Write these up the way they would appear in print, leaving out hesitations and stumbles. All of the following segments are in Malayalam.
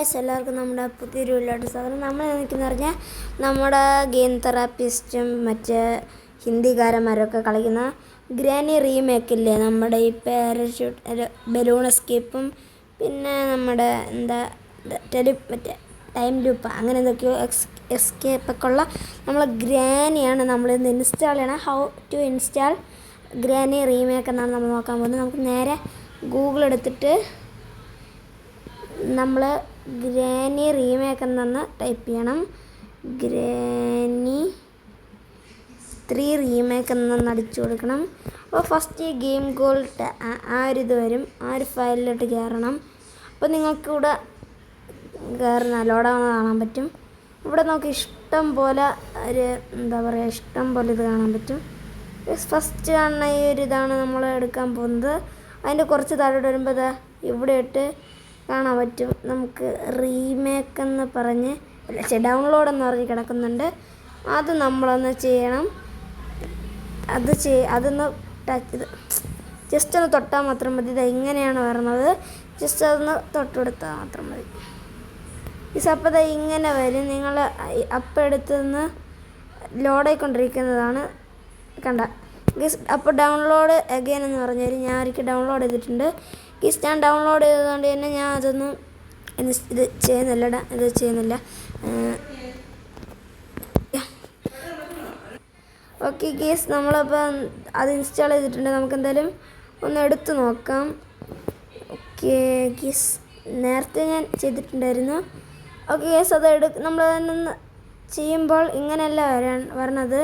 എല്ലാവർക്കും നമ്മുടെ പുതിയൊരു വീട്ടിലോട്ട് സ്വാഗതം. നമ്മൾ നിൽക്കുന്ന പറഞ്ഞാൽ നമ്മുടെ ഗെയിം തെറാപ്പിസ്റ്റും മറ്റ് ഹിന്ദിക്കാരന്മാരൊക്കെ കളിക്കുന്ന ഗ്രാനി റീമേക്കില്ലേ, നമ്മുടെ ഈ പാരഷൂട്ട് ബലൂൺ എസ്കേപ്പും പിന്നെ നമ്മുടെ മറ്റേ ടൈം ലൂപ്പ് അങ്ങനെ എന്തൊക്കെയോ എസ്കേപ്പൊക്കെ ഉള്ള നമ്മളെ ഗ്രാനിയാണ് നമ്മളിന്ന് ഇൻസ്റ്റാൾ ചെയ്യണം. How to install granny remake എന്നാണ് നമ്മൾ നോക്കാൻ പോകുന്നത്. നമുക്ക് നേരെ ഗൂഗിൾ എടുത്തിട്ട് നമ്മൾ ഗ്രാനി റീമേക്ക് എന്നൊന്ന് ടൈപ്പ് ചെയ്യണം. ഗ്രാനി 3 റീമേക്ക് എന്നൊന്ന് അടിച്ചു കൊടുക്കണം. അപ്പോൾ ഫസ്റ്റ് ഈ ഗെയിം ഗോൾഡ് ആ ഒരു ഇത് വരും, ആ ഒരു ഫയലിലോട്ട് കയറണം. അപ്പോൾ നിങ്ങൾക്കിവിടെ കയറുന്ന ലോഡാണെന്ന് കാണാൻ പറ്റും. ഇവിടെ നമുക്ക് ഇഷ്ടം പോലെ ഇഷ്ടം പോലെ ഇത് കാണാൻ പറ്റും. ഫസ്റ്റ് കാണുന്ന ഈ ഒരു ഇതാണ് നമ്മൾ എടുക്കാൻ പോകുന്നത്. അതിൻ്റെ കുറച്ച് താഴോട്ട് വരുമ്പോൾ ഇവിടെ ഇട്ട് കാണാൻ പറ്റും നമുക്ക് റീമേക്ക് എന്ന് പറഞ്ഞ് ഡൗൺലോഡ് എന്ന് പറഞ്ഞ് കിടക്കുന്നുണ്ട്. അത് നമ്മളൊന്ന് ചെയ്യണം. അതൊന്ന് ജസ്റ്റ് ഒന്ന് തൊട്ടാൽ മാത്രം മതി. ഇത് ഇങ്ങനെയാണ് വരുന്നത്. ജസ്റ്റ് അതൊന്ന് തൊട്ടെടുത്താൽ മാത്രം മതി. ഈ സപ്പത ഇങ്ങനെ വരും. നിങ്ങൾ അപ്പം എടുത്തുനിന്ന് ലോഡായിക്കൊണ്ടിരിക്കുന്നതാണ് കണ്ട. അപ്പോൾ ഡൗൺലോഡ് അഗെയിൻ എന്ന് പറഞ്ഞാൽ ഞാൻ ഒരിക്കൽ ഡൗൺലോഡ് ചെയ്തിട്ടുണ്ട്. ഞാൻ ഡൗൺലോഡ് ചെയ്തതുകൊണ്ട് തന്നെ ഞാൻ അതൊന്നും ഇത് ചെയ്യുന്നില്ല. ഓക്കെ ഗീസ്, നമ്മളിപ്പോൾ അത് ഇൻസ്റ്റാൾ ചെയ്തിട്ടുണ്ട്. നമുക്ക് എന്തായാലും ഒന്ന് എടുത്ത് നോക്കാം. ഓക്കെ ഗീസ്, നേരത്തെ ഞാൻ ചെയ്തിട്ടുണ്ടായിരുന്നു. ഓക്കെ ഗീസ്, നമ്മളതൊന്ന് ചെയ്യുമ്പോൾ ഇങ്ങനെയല്ല വരണത്.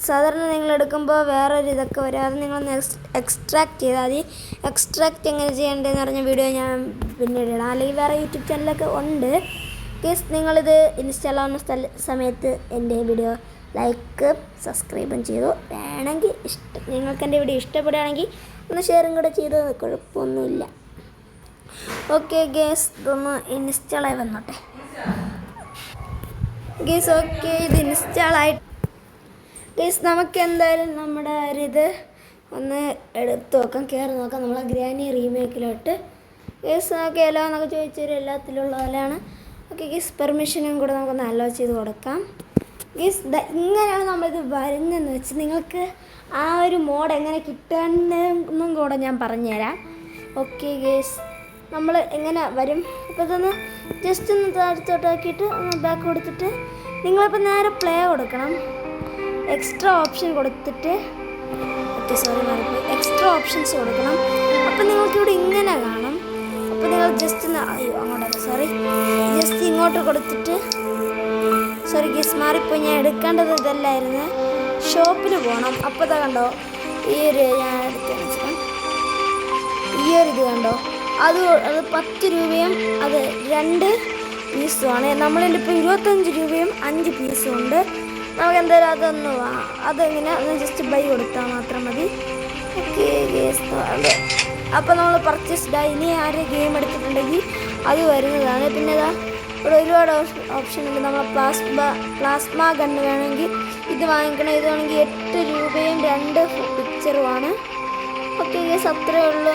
സാധാരണ നിങ്ങൾ എടുക്കുമ്പോൾ വേറൊരു ഇതൊക്കെ വരും. അത് നിങ്ങളൊന്ന് എക്സ്ട്രാക്ട് ചെയ്താൽ മതി. എക്സ്ട്രാക്ട് എങ്ങനെ ചെയ്യേണ്ടതെന്ന് പറഞ്ഞ വീഡിയോ ഞാൻ പിന്നീട് ഇടാം, അല്ലെങ്കിൽ വേറെ യൂട്യൂബ് ചാനലൊക്കെ ഉണ്ട്. പ്ലീസ് നിങ്ങളിത് ഇൻസ്റ്റാൾ ആവുന്ന സമയത്ത് എൻ്റെ വീഡിയോ ലൈക്ക് സബ്സ്ക്രൈബും ചെയ്തു. വേണമെങ്കിൽ നിങ്ങൾക്ക് എൻ്റെ വീഡിയോ ഇഷ്ടപ്പെടുകയാണെങ്കിൽ ഒന്ന് ഷെയറും കൂടെ ചെയ്ത് കുഴപ്പമൊന്നുമില്ല. ഓക്കെ ഗേസ്, ഇതൊന്ന് ഇൻസ്റ്റാളായി വന്നോട്ടെ ഗേസ്. ഓക്കെ, ഇത് ഇൻസ്റ്റാളായിട്ട് ഗേസ് നമുക്ക് എന്തായാലും നമ്മുടെ ഒരിത് ഒന്ന് എടുത്ത് നോക്കാം, കയറി നോക്കാം. നമ്മളെ ഗ്രാനി റീമേക്കിലോട്ട് ഗേസ് നോക്കിയാലോ എന്നൊക്കെ ചോദിച്ചൊരു എല്ലാത്തിലുള്ള പോലെയാണ്. ഓക്കെ ഗേസ്, പെർമിഷനും കൂടെ നമുക്കൊന്ന് അലോ ചെയ്ത് കൊടുക്കാം. ഗേസ് ഇങ്ങനെയാണ് നമ്മളിത് വരുന്നതെന്ന് വെച്ച് നിങ്ങൾക്ക് ആ ഒരു മോഡ് എങ്ങനെ കിട്ടുന്നതെന്നും കൂടെ ഞാൻ പറഞ്ഞുതരാം. ഓക്കെ ഗേസ്, നമ്മൾ എങ്ങനെ വരും. അപ്പോൾ ഇതൊന്ന് ജസ്റ്റ് ഒന്ന് താഴത്തോട്ടാക്കിയിട്ട് ഒന്ന് ബാക്ക് കൊടുത്തിട്ട് നിങ്ങളിപ്പോൾ നേരെ പ്ലേ കൊടുക്കണം. എക്സ്ട്രാ ഓപ്ഷൻ കൊടുത്തിട്ട് എക്സ്ട്രാ ഓപ്ഷൻസ് കൊടുക്കണം. അപ്പം നിങ്ങൾക്കിവിടെ ഇങ്ങനെ കാണും. അപ്പോൾ നിങ്ങൾ ജസ്റ്റ് ജസ്റ്റ് ഇങ്ങോട്ട് കൊടുത്തിട്ട് ഗെസ് മാറിപ്പോയി. ഞാൻ എടുക്കേണ്ടത് ഇതല്ലായിരുന്നു, ഷോപ്പിൽ പോകണം. അപ്പോൾ കണ്ടോ ഈ ഒരു ഞാൻ എടുത്തതെന്ന് വെച്ചാൽ ഈ ഒരു ഇത് കണ്ടോ, അത് 10 രൂപയും അത് 2 പീസുമാണ്. നമ്മളിൽ ഇപ്പോൾ 25 രൂപയും 5 പീസും ഉണ്ട്. നമുക്ക് എന്തായാലും അതെങ്ങനെ ഒന്ന് ജസ്റ്റ് ബൈ കൊടുത്താൽ മാത്രം മതി. ഓക്കെ ഗേസ്, അപ്പോൾ നമ്മൾ പർച്ചേസ്ഡായി. ഇനി ആരും ഗെയിം എടുത്തിട്ടുണ്ടെങ്കിൽ അത് വരുന്നതാണ്. പിന്നെ ഇവിടെ ഒരുപാട് ഓപ്ഷൻ ഉണ്ട്. നമ്മൾ പ്ലാസ്മ ഗണ്ണ് വേണമെങ്കിൽ ഇത് വാങ്ങിക്കണം. ഇത് വേണമെങ്കിൽ 8 രൂപയും 2 പിക്ചറുമാണ്. ഓക്കെ ഗേസ്, അത്രയേ ഉള്ളൂ.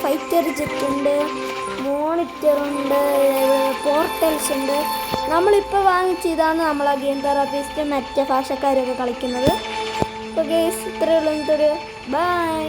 ഫൈറ്റർ ജെറ്റ് ഉണ്ട്, മോണിറ്ററുണ്ട്, പോർട്ടൽസ് ഉണ്ട്. നമ്മളിപ്പോൾ വാങ്ങിച്ച ഇതാണ് നമ്മൾ ആ ഗെയിം തെറാപ്പിസ്റ്റ് മറ്റേ ഭാഷക്കാരൊക്കെ കളിക്കുന്നത്. അപ്പോൾ ഗേസ് ഇത്രയേ ഉള്ളൂ. ബൈ.